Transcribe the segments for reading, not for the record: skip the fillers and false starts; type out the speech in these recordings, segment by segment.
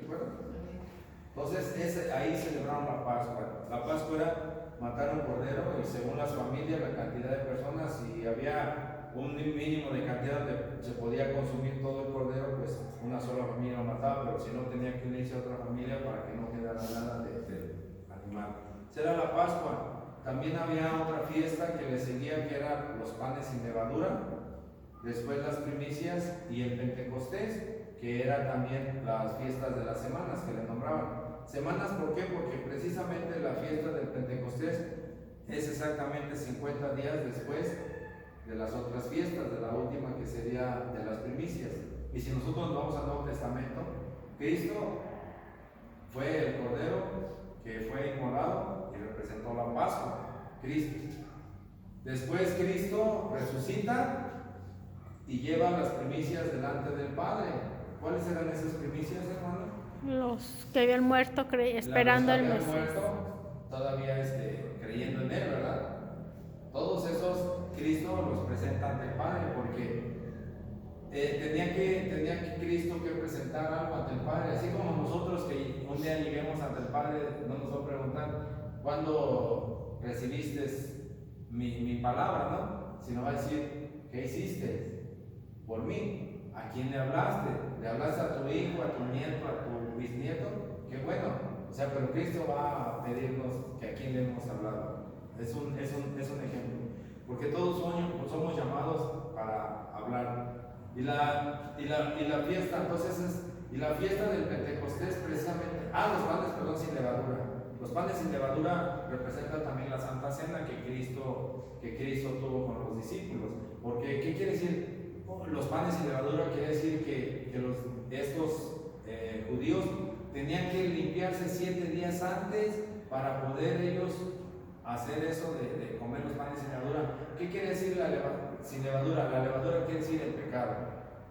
¿recuerdan? Entonces ahí celebraron la Pascua. La Pascua era matar un cordero y según las familias, la cantidad de personas, si había un mínimo de cantidad donde se podía consumir todo el cordero, pues una sola familia lo mataba, pero si no tenía que unirse a otra familia para que no quedara nada del animal. Esa era la Pascua. También había otra fiesta que le seguía, que eran los panes sin levadura, después las primicias y el Pentecostés, que eran también las fiestas de las semanas que le nombraban. Semanas, ¿por qué? Porque precisamente la fiesta del Pentecostés es exactamente 50 días después de las otras fiestas, de la última que sería de las primicias. Y si nosotros nos vamos al Nuevo Testamento, Cristo fue el Cordero que fue inmolado y representó la Pascua, Cristo. Después Cristo resucita y lleva las primicias delante del Padre. ¿Cuáles eran esas primicias, hermano? Los que habían muerto esperando el Mesías. Todavía creyendo en Él, ¿verdad? Todos esos Cristo los presenta ante el Padre porque tenía que Cristo que presentar algo ante el Padre, así como nosotros que un día lleguemos ante el Padre, no nos va a preguntar ¿cuándo recibiste mi palabra? ¿No? Sino va a decir ¿qué hiciste por mí? ¿A quién le hablaste? ¿Le hablaste a tu hijo, a tu nieto, a tu bisnieto? Qué bueno. O sea, pero Cristo va a pedirnos que a quién le hemos hablado. Es un ejemplo. Porque todos somos llamados para hablar. Y la fiesta, entonces, y la fiesta del Pentecostés precisamente, los panes, sin levadura. Los panes sin levadura representan también la Santa Cena que Cristo tuvo con los discípulos. Porque, ¿qué quiere decir? Los panes sin levadura quiere decir que estos judíos tenían que limpiarse 7 días antes para poder ellos hacer eso de comer los panes sin levadura. ¿Qué quiere decir sin levadura? La levadura quiere decir el pecado.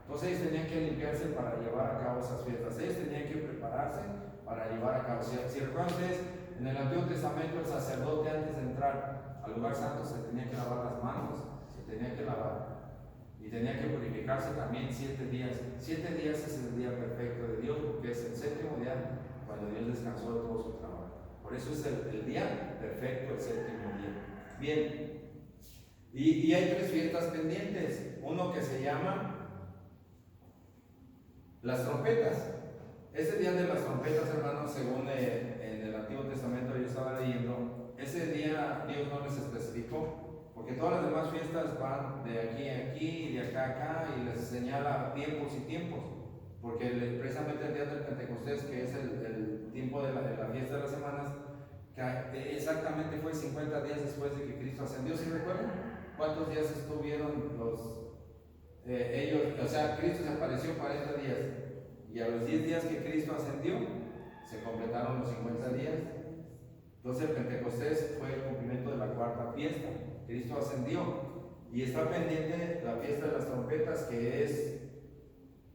Entonces ellos tenían que limpiarse para llevar a cabo esas fiestas. Ellos tenían que prepararse para llevar a cabo. Si recuerdan ustedes, en el Antiguo Testamento el sacerdote antes de entrar al lugar santo se tenía que lavar las manos, se tenía que lavar. Y tenía que purificarse también 7 días. 7 días es el día perfecto de Dios, porque es el 7º día cuando Dios descansó de todo su trabajo. Por eso es el día perfecto, el 7º día. Bien. Y hay 3 fiestas pendientes. Uno que se llama las trompetas. Ese día de las trompetas, hermanos, según en el Antiguo Testamento yo estaba leyendo, ese día Dios no les especificó. Porque todas las demás fiestas van de aquí a aquí y de acá a acá y les señala tiempos y tiempos. Porque precisamente el día del Pentecostés, que es el tiempo de la fiesta de las semanas, que exactamente fue 50 días después de que Cristo ascendió. ¿Sí recuerdan? ¿Cuántos días estuvieron ellos? O sea, Cristo se apareció 40 días. Y a los 10 días que Cristo ascendió, se completaron los 50 días. Entonces el Pentecostés fue el cumplimiento de la 4ª fiesta. Cristo ascendió y está pendiente la fiesta de las trompetas, que es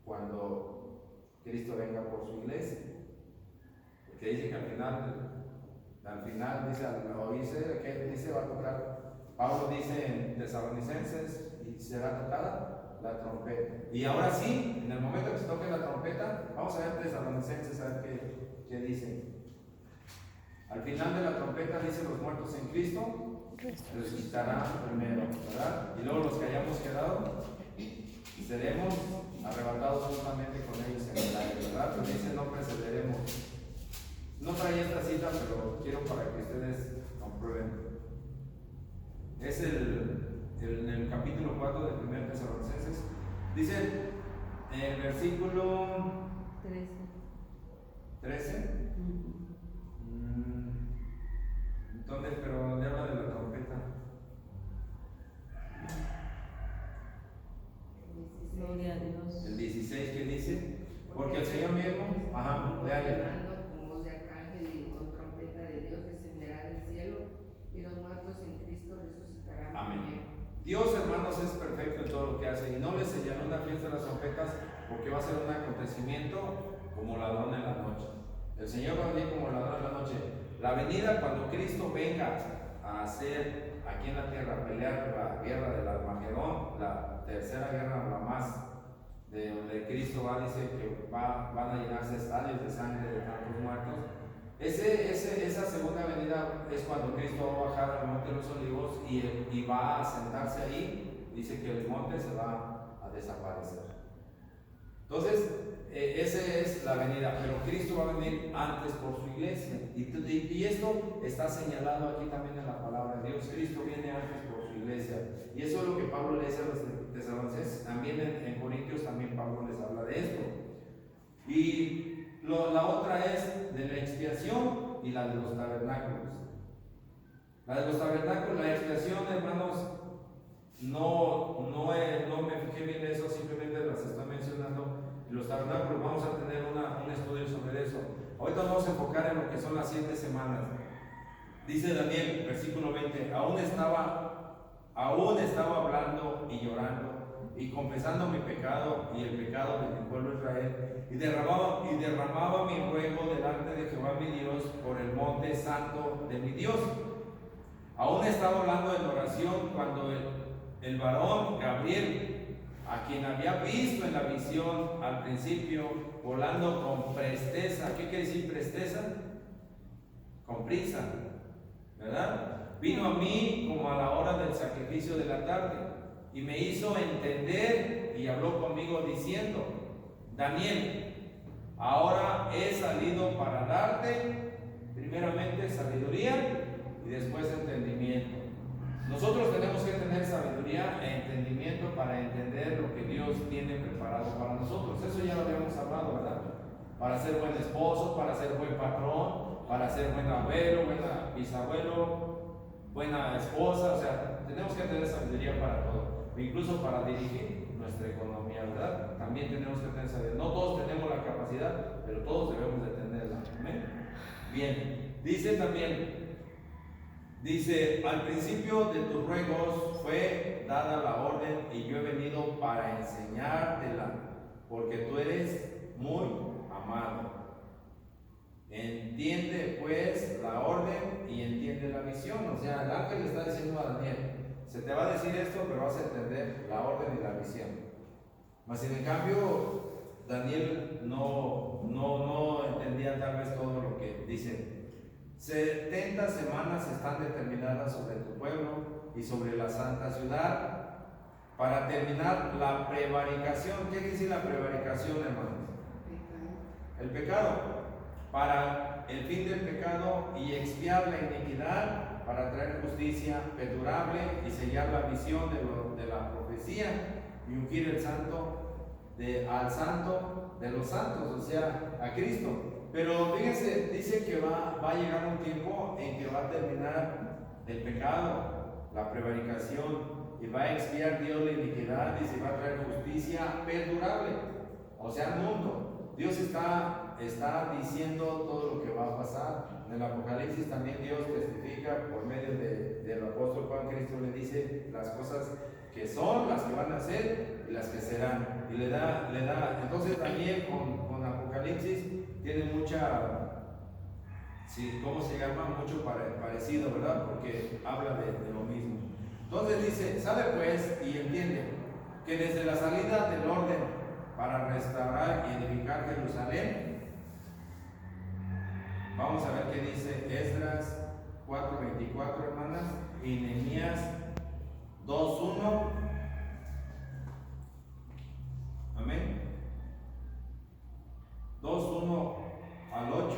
cuando Cristo venga por su iglesia, porque dice que al final dice, al oírse que dice va a tocar, Pablo dice en Tesalonicenses, y será tocada la trompeta. Y ahora sí, en el momento que se toque la trompeta, vamos a ver Tesalonicenses, a ver qué dice. Al final de la trompeta dice: los muertos en Cristo resucitarán primero, ¿verdad? Y luego los que hayamos quedado seremos arrebatados juntamente con ellos en el aire, ¿verdad? Pero dice: no precederemos. No traía esta cita, pero quiero para que ustedes comprueben. Es en el capítulo 4 de 1 Tesalonicenses. Dice en el versículo 13. ¿Dónde? Pero ¿dónde habla de la trompeta? Gloria a Dios. El 16, ¿qué dice? Porque el Señor mismo, léale. Con voz de arcángel y con trompeta de Dios descenderá del cielo, y los muertos en Cristo resucitarán. Amén. Dios, hermanos, es perfecto en todo lo que hace, y no le señaló una fiesta de las trompetas porque va a ser un acontecimiento como ladrón en la noche. El Señor va a venir como ladrón en la noche. La venida, cuando Cristo venga a hacer aquí en la tierra, pelear la guerra del Armagedón, la tercera guerra, la más de donde Cristo va, dice que van a llenarse estadios de sangre de tantos muertos. Esa segunda venida es cuando Cristo va a bajar al Monte de los Olivos y va a sentarse ahí. Dice que el monte se va a desaparecer. Entonces, esa es la venida, pero Cristo va a venir antes por su iglesia. Y esto está señalado aquí también en la palabra de Dios. Cristo viene antes por su iglesia. Y eso es lo que Pablo le dice a los tesalonicenses. También en Corintios también Pablo les habla de esto. Y la otra es de la expiación y la de los tabernáculos. La de los tabernáculos, la expiación, hermanos, no me fijé bien de eso, simplemente las estoy mencionando. Los tabernáculos, vamos a tener un estudio sobre eso. Ahorita vamos a enfocar en lo que son las 7 semanas. Dice Daniel, versículo 20, aún estaba hablando y llorando y confesando mi pecado y el pecado de mi pueblo Israel, y derramaba mi ruego delante de Jehová mi Dios por el monte santo de mi Dios. Aún estaba hablando en oración cuando el varón Gabriel, a quien había visto en la visión al principio, volando con presteza. ¿Qué quiere decir presteza? Con prisa, ¿verdad? Vino a mí como a la hora del sacrificio de la tarde y me hizo entender y habló conmigo diciendo: Daniel, ahora he salido para darte primeramente sabiduría y después entendimiento. Nosotros tenemos que tener sabiduría e entendimiento para entender lo que Dios tiene preparado para nosotros. Eso ya lo habíamos hablado, ¿verdad? Para ser buen esposo, para ser buen patrón, para ser buen abuelo, buena bisabuelo, buena esposa. O sea, tenemos que tener sabiduría para todo, incluso para dirigir nuestra economía, ¿verdad? También tenemos que tener sabiduría. No todos tenemos la capacidad, pero todos debemos de tenerla. ¿Amén? Bien, dice también, al principio de tus ruegos fue dada la orden y yo he venido para enseñártela, porque tú eres muy amado. Entiende pues la orden y entiende la visión. O sea, el ángel le está diciendo a Daniel, se te va a decir esto, pero vas a entender la orden y la visión. Mas sin en cambio, Daniel no entendía tal vez todo lo que dice. 70 semanas están determinadas sobre tu pueblo y sobre la santa ciudad para terminar la prevaricación. ¿Qué quiere decir la prevaricación, hermanos? El pecado. Para el fin del pecado y expiar la iniquidad, para traer justicia perdurable y sellar la visión de la profecía y ungir al santo de los santos, o sea, a Cristo. Pero fíjense, dice que va a llegar un tiempo en que va a terminar el pecado, la prevaricación, y va a expiar Dios la iniquidad y se va a traer justicia perdurable, o sea, al mundo. Dios está diciendo todo lo que va a pasar. En el Apocalipsis también Dios testifica por medio del apóstol Juan. Cristo le dice las cosas que son, las que van a ser y las que serán. Y le da. Entonces Daniel con Apocalipsis tiene mucha, sí, ¿cómo se llama? Mucho parecido, ¿verdad? Porque habla de lo mismo. Entonces dice, sabe pues y entiende que desde la salida del orden para restaurar y edificar Jerusalén, vamos a ver qué dice Esdras 4:24, hermanas, y Nehemías 2:1. Amén. 2:1 al 8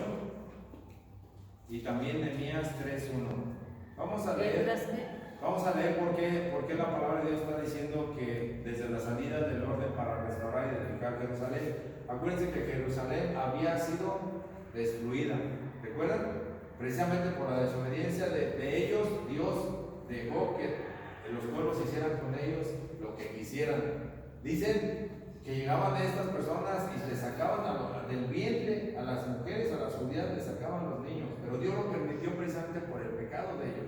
y también Nehemías 3:1. Vamos a leer por qué la palabra de Dios está diciendo que desde la salida del orden para restaurar y edificar Jerusalén. Acuérdense que Jerusalén había sido destruida, ¿recuerdan? Precisamente por la desobediencia de ellos. Dios dejó que los pueblos hicieran con ellos lo que quisieran. Dicen que llegaban estas personas y le sacaban del vientre a las mujeres, a las judías, le sacaban los niños, pero Dios lo permitió precisamente por el pecado de ellos,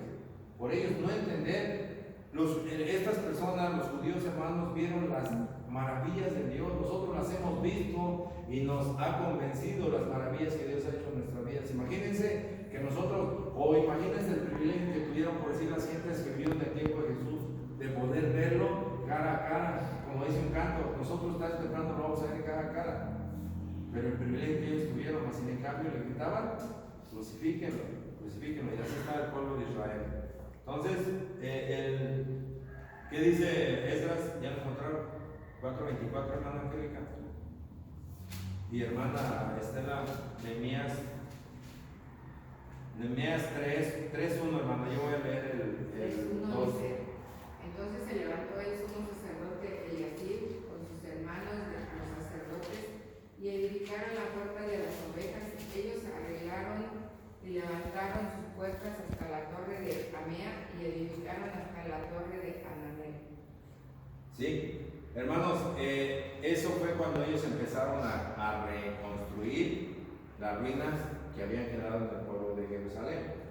por ellos no entender. Estas personas, los judíos hermanos, vieron las maravillas de Dios. Nosotros las hemos visto y nos ha convencido las maravillas que Dios ha hecho en nuestras vidas. Imagínense que nosotros, o imagínense el privilegio que tuvieron, por decir las gentes que vieron el tiempo de Jesús, de poder verlo cara a cara, como dice un canto, nosotros tarde o temprano lo vamos a ver cara a cara. Pero el privilegio que ellos tuvieron, más sin en cambio le gritaban, crucifíquenlo, crucifíquenlo, y así está el pueblo de Israel. Entonces, ¿qué dice Esdras? ¿Ya lo encontraron? 4:24, hermana Angélica. Y hermana Estela, Nehemías 3:1, hermana, yo voy a leer el 3:1 2. dice: Entonces se levantó el sumo sacerdote Eliasib con sus hermanos los sacerdotes y edificaron la puerta de las ovejas. Ellos arreglaron y levantaron sus puertas hasta la torre de Amea y edificaron hasta la torre de Hananel. Sí, hermanos, eso fue cuando ellos empezaron a reconstruir las ruinas que habían quedado en el pueblo de Jerusalén.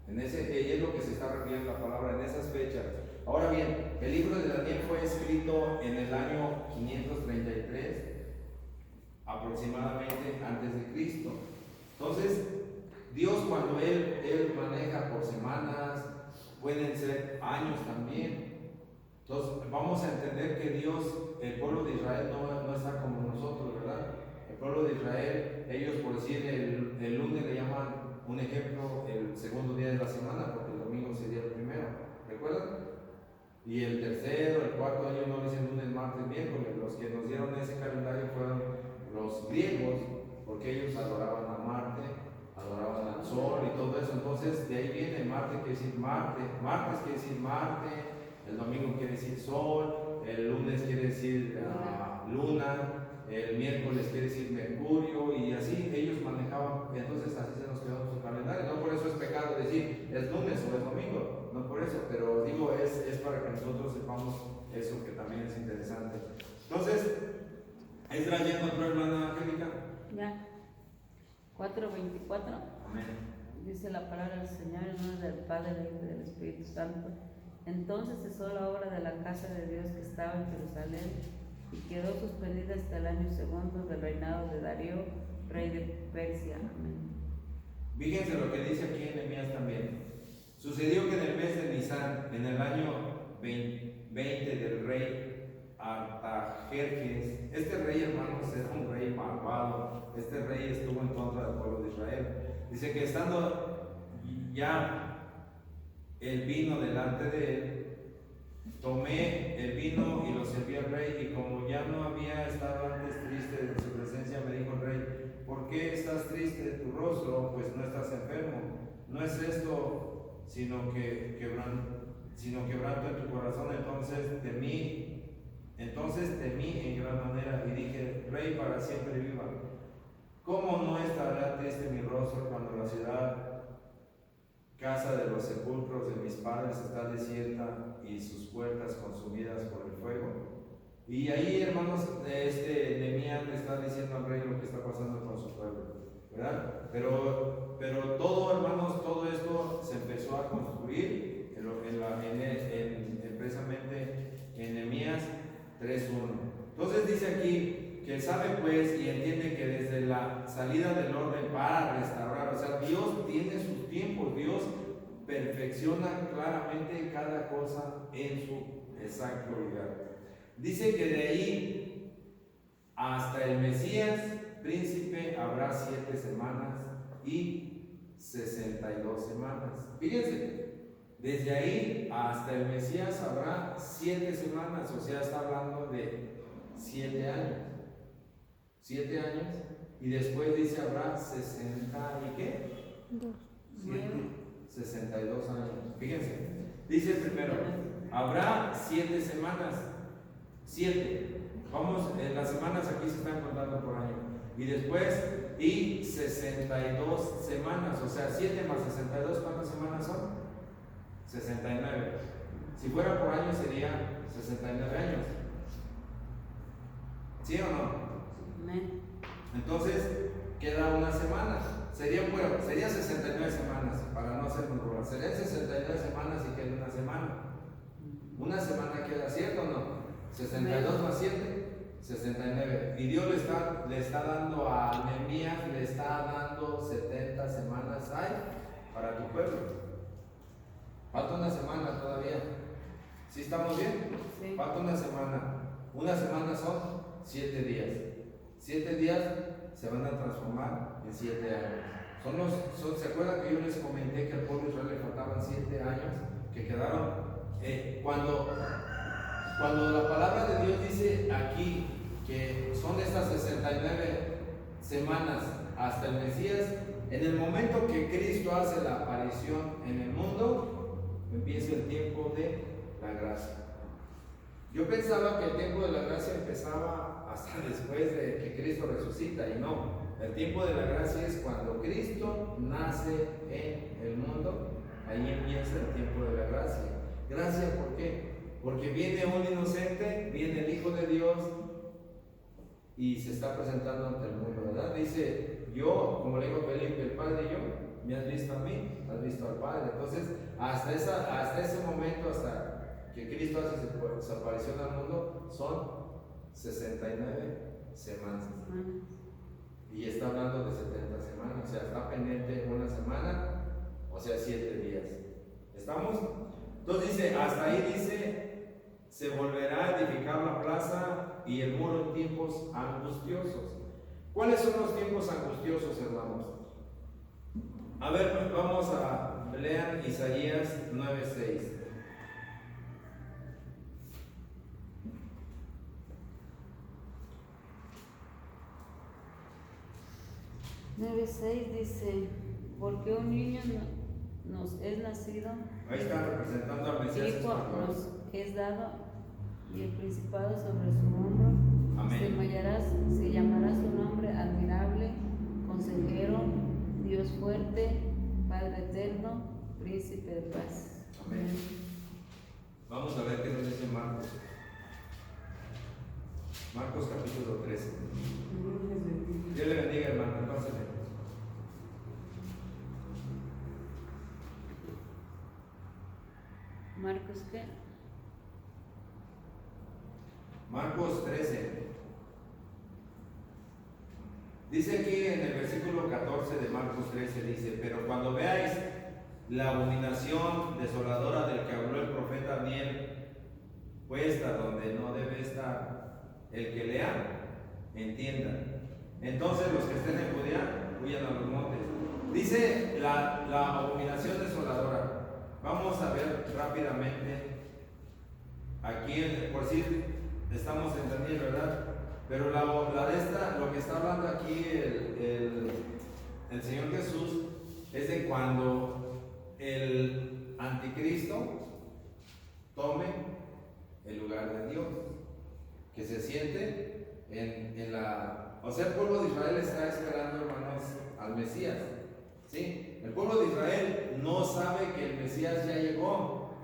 Y es lo que se está refiriendo la palabra en esas fechas. Ahora bien, el libro de Daniel fue escrito en el año 533 aproximadamente antes de Cristo. Entonces, Dios, cuando Él maneja por semanas, pueden ser años también. Entonces, vamos a entender que Dios, el pueblo de Israel no está como nosotros, ¿verdad? El pueblo de Israel, ellos por decir el lunes le llaman, un ejemplo, el segundo día de la semana, porque el domingo sería el primero, ¿recuerdan? Y el tercero, el cuarto, ellos no dicen lunes, martes, miércoles. Los que nos dieron ese calendario fueron los griegos, porque ellos adoraban a Marte, adoraban al sol y todo eso. Entonces, de ahí viene Marte, quiere decir Marte, martes quiere decir Marte, el domingo quiere decir sol, el lunes quiere decir luna, el miércoles quiere decir Mercurio, y así ellos manejaban. Entonces así se nos quedó su calendario. No por eso es pecado decir es lunes o es domingo, no por eso, pero digo, es para que nosotros sepamos eso, que también es interesante. Entonces, ¿Esdras ya encontró, hermana Angélica? Ya. 4:24. Amén. Dice la palabra del Señor en nombre del Padre, del Hijo y del Espíritu Santo. Entonces cesó la obra de la casa de Dios que estaba en Jerusalén y quedó suspendida hasta el año segundo del reinado de Darío, rey de Persia. Amén. Fíjense lo que dice aquí en Nehemías también. Sucedió que en el mes de Nisan, en el año 20 del rey Artajerjes, este rey, hermanos, era un rey malvado. Este rey estuvo en contra del pueblo de Israel. Dice que estando ya el vino delante de él, tomé el vino y lo serví al rey, y como ya no había estado antes triste en su presencia, me dijo el rey: ¿por qué estás triste de tu rostro? Pues no estás enfermo. No es esto sino quebranto en tu corazón. Entonces temí en gran manera y dije: Rey, para siempre viva. ¿Cómo no estará triste mi rostro cuando la ciudad, casa de los sepulcros de mis padres, está desierta y sus puertas consumidas por el fuego? Y ahí, hermanos, Nehemías le está diciendo al rey lo que está pasando con su pueblo, ¿verdad? Pero todo, hermanos, todo esto se empezó a construir precisamente en Nehemías 3:1. Entonces dice aquí que sabe pues y entiende que desde la salida del orden para restaurar, o sea, Dios tiene sus tiempos, Dios perfecciona claramente cada cosa en su exacto lugar. Dice que de ahí hasta el Mesías príncipe habrá 7 semanas y 62 semanas. Fíjense, desde ahí hasta el Mesías habrá 7 semanas, o sea, está hablando de 7 años. 7 años, y después dice habrá 60 y qué? 62 años. Fíjense, dice primero, habrá 7 semanas. 7. Vamos, las semanas aquí se están contando por año. Y después, y 62 semanas, o sea, 7 más 62, ¿cuántas semanas son? 69. Si fuera por año sería 69 años. ¿Sí o no? Entonces, queda una semana. Sería 69 semanas, para no hacer un serían 69 semanas y queda una semana. Una semana queda, ¿cierto o no? 62 más 7, 69. Y Dios le está dando a Nehemías, le está dando 70 semanas para tu pueblo. Falta una semana todavía. ¿Sí estamos bien? Sí. Falta una semana. Una semana son 7 días. 7 días se van a transformar en 7 años. ¿Se acuerdan que yo les comenté que al pueblo de Israel le faltaban 7 años? Que quedaron, cuando la palabra de Dios dice aquí que son estas 69 semanas hasta el Mesías, en el momento que Cristo hace la aparición en el mundo, empieza el tiempo de la gracia. Yo pensaba que el tiempo de la gracia empezaba hasta después de que Cristo resucita, y no. El tiempo de la gracia es cuando Cristo nace en el mundo, ahí empieza el tiempo de la gracia. ¿Gracia por qué? Porque viene un inocente, viene el Hijo de Dios y se está presentando ante el mundo, ¿verdad? Dice, yo, como le digo a Felipe, el Padre y yo, me has visto a mí, has visto al Padre. Entonces, hasta ese momento, hasta que Cristo hace su aparición al mundo, son 69 semanas. Y está hablando de 70 semanas, o sea, está pendiente una semana, o sea, 7 días. ¿Estamos? Entonces dice, hasta ahí dice, se volverá a edificar la plaza y el muro en tiempos angustiosos. ¿Cuáles son los tiempos angustiosos, hermanos? A ver, pues vamos a leer Isaías 9:6. Dice, porque un niño nos es nacido, Ahí está representando al Mesías hijo español. nos es dado, y el principado sobre su hombro. Amén. Se llamará su nombre admirable, consejero, Dios fuerte, Padre eterno, príncipe de paz. Amén. Vamos a ver qué nos dice Marcos. Marcos capítulo 13. Dios le bendiga, hermano. Pásale. ¿Marcos qué? Marcos 13. Dice aquí en el versículo 14 de Marcos 13, dice, pero cuando veáis la abominación desoladora del que habló el profeta Daniel, puesta donde no debe estar, el que lea, entienda. Entonces los que estén en Judea, huyan a los montes. Dice la abominación desoladora. Vamos a ver rápidamente, aquí por si estamos en Daniel, ¿verdad? Pero la de esta, lo que está hablando aquí el Señor Jesús, es de cuando el anticristo tome el lugar de Dios, que se siente en la... O sea, el pueblo de Israel está esperando, hermanos, al Mesías, ¿sí? El pueblo de Israel no sabe que el Mesías ya llegó,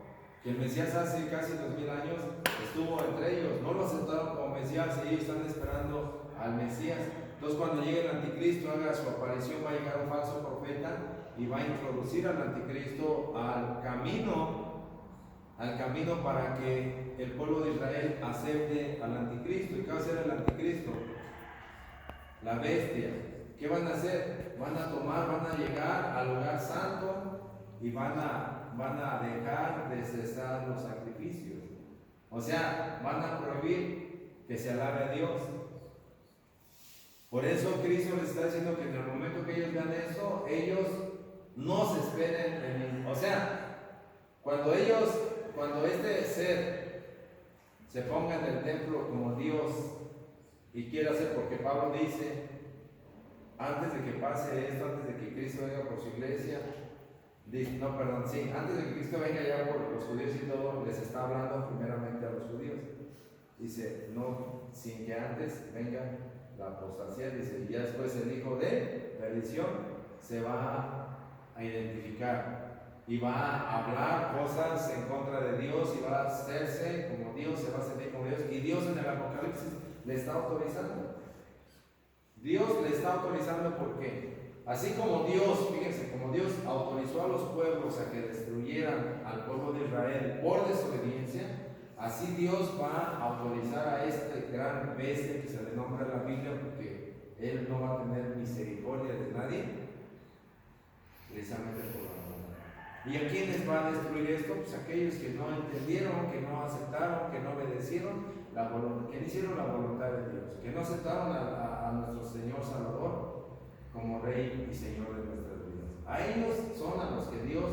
que el Mesías hace casi 2000 años estuvo entre ellos, no lo aceptaron como Mesías y ellos están esperando al Mesías. Entonces cuando llegue el anticristo, haga su aparición, va a llegar un falso profeta y va a introducir al anticristo al camino para que el pueblo de Israel acepte al anticristo. ¿Y qué va a hacer el anticristo? La bestia. ¿Qué van a hacer? Van a llegar al lugar santo y van a dejar de cesar los sacrificios. O sea, van a prohibir que se alabe a Dios. Por eso Cristo les está diciendo que en el momento que ellos vean eso, ellos no se esperen en él. O sea, cuando este ser se ponga en el templo como Dios y quiera hacer, porque Pablo dice, antes de que pase esto, antes de que Cristo venga por su iglesia, antes de que Cristo venga ya por los judíos y todo, les está hablando primeramente a los judíos. Dice, no, sin que antes venga la apostasía, dice, y ya después el hijo de perdición se va a identificar y va a hablar cosas en contra de Dios y va a hacerse como Dios, se va a sentir como Dios, y Dios en el Apocalipsis le está autorizando. Dios le está autorizando porque así como Dios, fíjense, como Dios autorizó a los pueblos a que destruyeran al pueblo de Israel por desobediencia, así Dios va a autorizar a este gran bestia que se le nombra en la Biblia, porque Él no va a tener misericordia de nadie, precisamente por la maldad. ¿Y a quiénes va a destruir esto? Pues aquellos que no entendieron, que no aceptaron, que no obedecieron, que no hicieron la voluntad de Dios, que no aceptaron a nuestro Señor Salvador como Rey y Señor de nuestras vidas. A ellos son a los que Dios,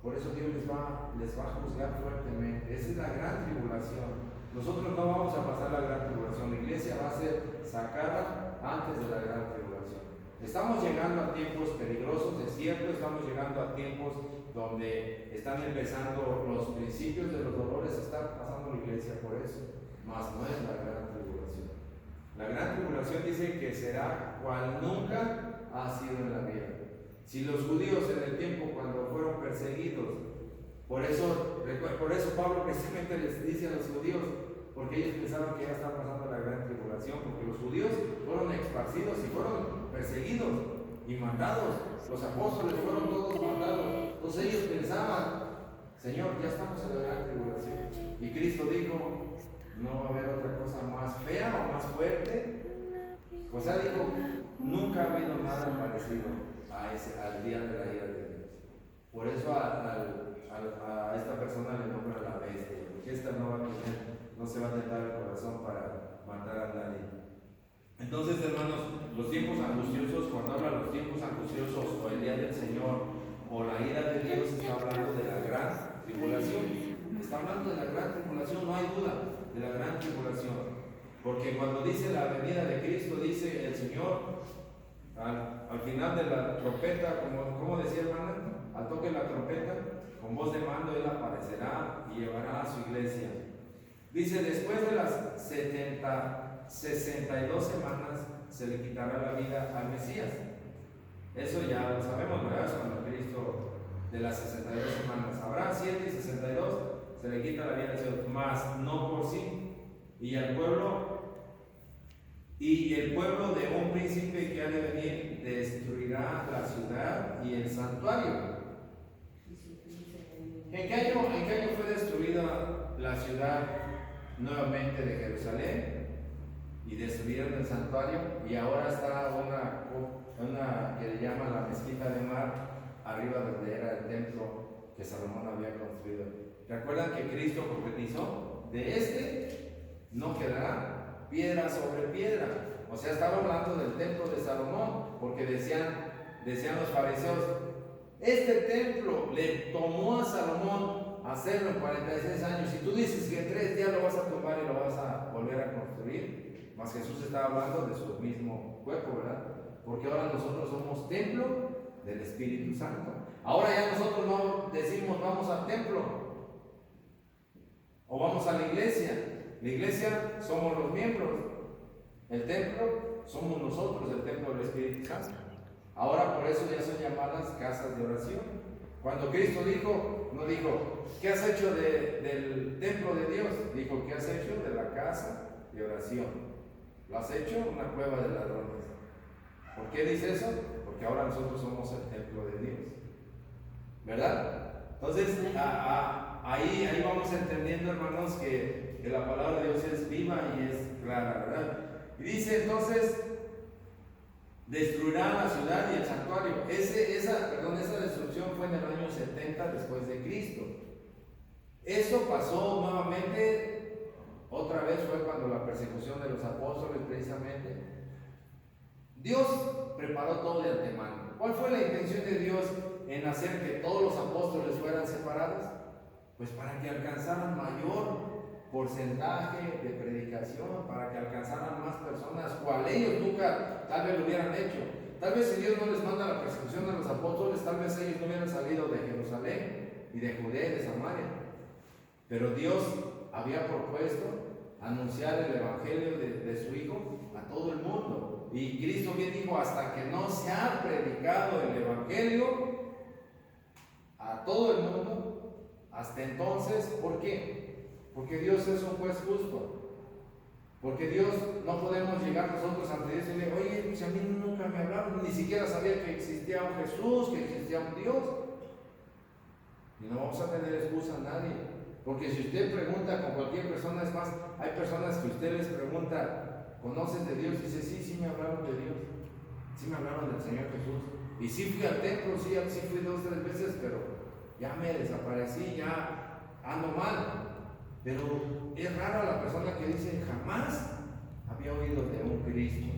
por eso Dios les va a juzgar fuertemente. Esa es la gran tribulación. Nosotros no vamos a pasar la gran tribulación, la iglesia va a ser sacada antes de la gran tribulación. Estamos llegando a tiempos peligrosos, es cierto, estamos llegando a tiempos donde están empezando los principios de los dolores, está pasando la iglesia por eso, mas no es la gran tribulación. La gran tribulación dice que será cual nunca ha sido en la vida. Si los judíos en el tiempo cuando fueron perseguidos, por eso Pablo precisamente les dice a los judíos, porque ellos pensaron que ya está pasando la gran tribulación, porque los judíos fueron esparcidos y fueron perseguidos y matados. Los apóstoles fueron todos matados. Entonces ellos pensaban, Señor, ya estamos en la gran tribulación. Y Cristo dijo, no va a haber otra cosa más fea o más fuerte. O sea, dijo, nunca ha habido nada parecido al día de la ira de Dios. Por eso a esta persona le nombra la bestia, porque esta no se va a tentar el corazón para matar a nadie. Entonces, hermanos, los tiempos angustiosos, cuando habla de los tiempos angustiosos o el día del Señor o la ira de Dios, está hablando de la gran tribulación. Está hablando de la gran tribulación, no hay duda, de la gran tribulación. Porque cuando dice la venida de Cristo, dice el Señor, al final de la trompeta, como decía hermana, al toque de la trompeta, con voz de mando Él aparecerá y llevará a su iglesia. Dice, después de las 62 semanas se le quitará la vida al Mesías. Eso ya lo sabemos, ¿verdad? Es cuando Cristo, de las 62 semanas, habrá 7 y 62, se le quita la vida al Señor, mas no por sí. Y el pueblo de un príncipe que ha de venir destruirá la ciudad y el santuario. ¿En qué año fue destruida la ciudad nuevamente de Jerusalén? Y destruyeron el santuario, y ahora está una que le llama la mezquita de Mar, arriba donde era el templo que Salomón había construido. ¿Recuerdan que Cristo profetizó? De no quedará piedra sobre piedra. O sea, estaba hablando del templo de Salomón, porque decían los fariseos, este templo le tomó a Salomón hacerlo en 46 años, y tú dices que en 3 días lo vas a tumbar y lo vas a volver a construir. Mas Jesús estaba hablando de su mismo cuerpo, ¿verdad? Porque ahora nosotros somos templo del Espíritu Santo. Ahora ya nosotros no decimos vamos al templo o vamos a la iglesia. La iglesia somos los miembros, el templo somos nosotros, el templo del Espíritu Santo. Ahora por eso ya son llamadas casas de oración. Cuando Cristo dijo, no dijo, ¿qué has hecho del templo de Dios? Dijo, ¿qué has hecho de la casa de oración? Lo has hecho una cueva de ladrones. ¿Por qué dice eso? Porque ahora nosotros somos el templo de Dios, ¿verdad? Entonces, ahí vamos entendiendo, hermanos, que la palabra de Dios es viva y es clara, ¿verdad? Y dice entonces, destruirá la ciudad y el santuario. Esa destrucción fue en el año 70 después de Cristo. Eso pasó nuevamente, otra vez fue cuando la persecución de los apóstoles, precisamente. Dios preparó todo de antemano. ¿Cuál fue la intención de Dios en hacer que todos los apóstoles fueran separados? Pues para que alcanzaran mayor porcentaje de predicación, para que alcanzaran más personas, cual ellos nunca tal vez lo hubieran hecho. Tal vez si Dios no les manda la persecución de los apóstoles, tal vez ellos no hubieran salido de Jerusalén y de Judea y de Samaria. Pero Dios había propuesto anunciar el evangelio de su Hijo a todo el mundo. Y Cristo bien dijo, hasta que no se ha predicado el evangelio a todo el mundo, hasta entonces, ¿por qué? Porque Dios es un juez justo. Porque Dios, no podemos llegar nosotros ante Dios y decirle, oye, pues a mí nunca me hablaron, ni siquiera sabía que existía un Jesús, que existía un Dios. Y no vamos a tener excusa a nadie. Porque si usted pregunta con cualquier persona, es más, hay personas que usted les pregunta, ¿conoces de Dios? Y dice, sí me hablaron de Dios, sí me hablaron del Señor Jesús. Y sí fui al templo, sí fui 2 o 3 veces, pero ya me desaparecí, ya ando mal. Pero es rara la persona que dice, jamás había oído de un Cristo,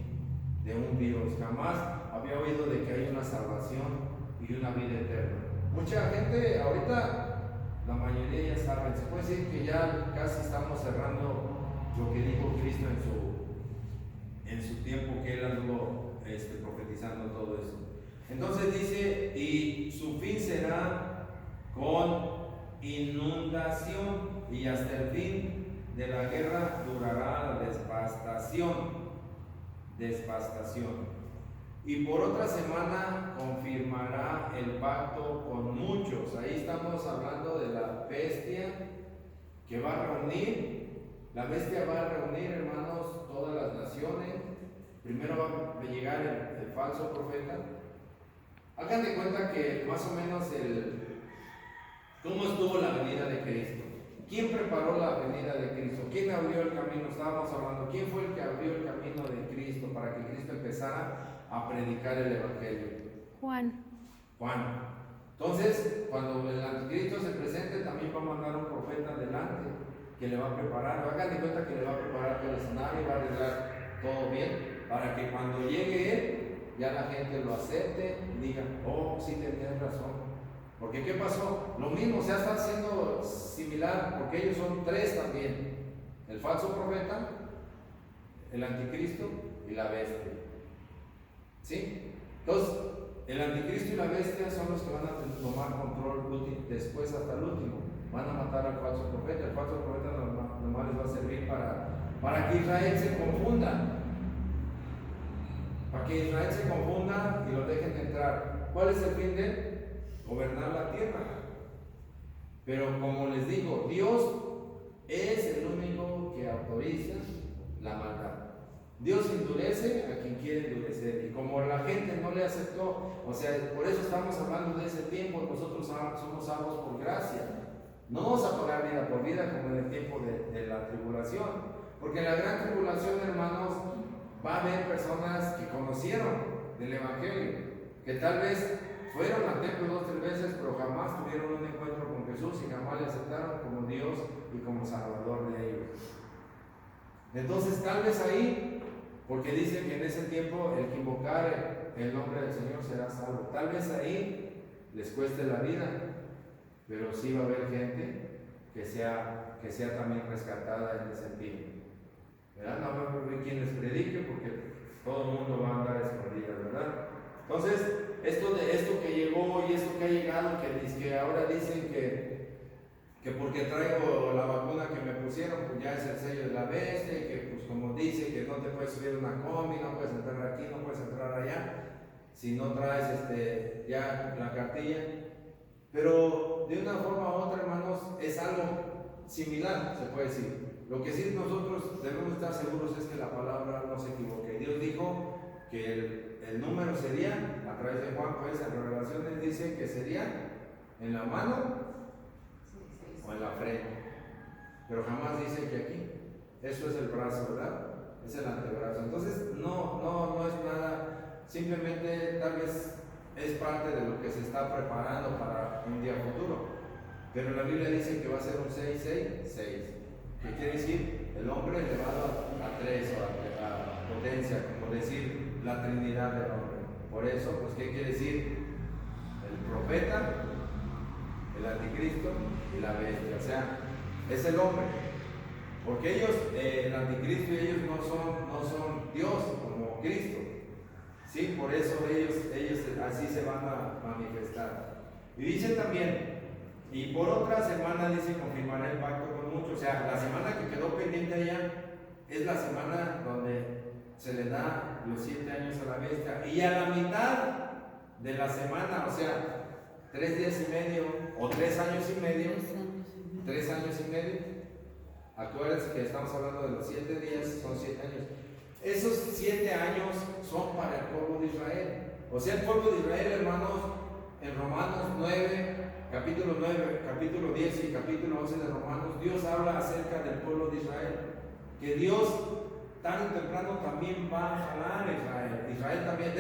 de un Dios, jamás había oído de que hay una salvación y una vida eterna. Mucha gente ahorita, la mayoría ya saben, se puede decir que ya casi estamos cerrando lo que dijo Cristo en su tiempo, que él anduvo profetizando todo eso. Entonces dice, y su fin será con inundación, y hasta el fin de la guerra durará la devastación. Y por otra semana confirmará el pacto con muchos. Ahí estamos hablando de la bestia que va a reunir. La bestia va a reunir, hermanos, todas las naciones. Primero va a llegar el falso profeta. Hagan de cuenta que más o menos cómo estuvo la venida de Cristo. ¿Quién preparó la venida de Cristo? ¿Quién abrió el camino? Estábamos hablando. ¿Quién fue el que abrió el camino de Cristo para que Cristo empezara a predicar el Evangelio? Juan. Entonces, cuando el anticristo se presente, también va a mandar un profeta delante que le va a preparar. Hagan de cuenta que le va a preparar todo el escenario, va a arreglar todo bien, para que cuando llegue él, ya la gente lo acepte y diga, oh, sí tenías razón. Porque ¿qué pasó? Lo mismo, se está haciendo similar, porque ellos son tres también: el falso profeta, el anticristo y la bestia. ¿Sí? Entonces, el anticristo y la bestia son los que van a tomar control después hasta el último. Van a matar al falso profeta. El falso profeta nomás les va a servir para que Israel se confunda. Para que Israel se confunda y lo dejen entrar. ¿Cuál es el fin de él? Gobernar la tierra. Pero como les digo, Dios es el único que autoriza la maldad. Dios endurece a quien quiere endurecer, y como la gente no le aceptó, o sea, por eso estamos hablando de ese tiempo. Nosotros somos salvos por gracia, no vamos a pagar vida por vida como en el tiempo de la tribulación, porque en la gran tribulación, hermanos, va a haber personas que conocieron del Evangelio, que tal vez fueron al templo 2 o 3 veces, pero jamás tuvieron un encuentro con Jesús y jamás le aceptaron como Dios y como Salvador de ellos. Entonces, tal vez ahí, porque dicen que en ese tiempo el que invocar el nombre del Señor será salvo, tal vez ahí les cueste la vida, pero sí va a haber gente que sea también rescatada en ese tiempo. ¿Verdad? No va a haber quien les predique, porque todo el mundo va a andar escondido, ¿verdad? Entonces, esto que llegó y esto que ha llegado, que ahora dicen que porque traigo la vacuna que me pusieron, pues ya es el sello de la bestia, y que pues como dice que no te puedes subir una combi, no puedes entrar aquí, no puedes entrar allá, si no traes ya la cartilla. Pero de una forma u otra, hermanos, es algo similar, se puede decir. Lo que sí nosotros debemos estar seguros es que la palabra no se equivoque. Dios dijo que el número sería, a través de Juan, pues en Revelaciones dice que sería en la mano o en la frente, pero jamás dice que aquí. Eso es el brazo, ¿verdad? Es el antebrazo. Entonces no es nada, simplemente tal vez es parte de lo que se está preparando para un día futuro. Pero la Biblia dice que va a ser un 6-6-6, que quiere decir el hombre elevado a 3 o a potencia, como decir la Trinidad del hombre. Por eso, pues, ¿qué quiere decir? El profeta, el anticristo y la bestia. O sea, es el hombre. Porque ellos, el anticristo y ellos no son Dios como Cristo. Sí, por eso ellos así se van a manifestar. Y dice también, y por otra semana dice confirmará el pacto con muchos. O sea, la semana que quedó pendiente allá es la semana donde se le da los 7 años a la bestia, y a la mitad de la semana, o sea, 3 días y medio o 3 años y medio, 3 años y medio, acuérdense que estamos hablando de los 7 días, son 7 años. Esos 7 años son para el pueblo de Israel. O sea, el pueblo de Israel, hermanos, en Romanos 9, capítulo 9, capítulo 10 y capítulo 11 de Romanos, Dios habla acerca del pueblo de Israel, que Dios tarde o temprano también va a jalar a Israel. Israel también,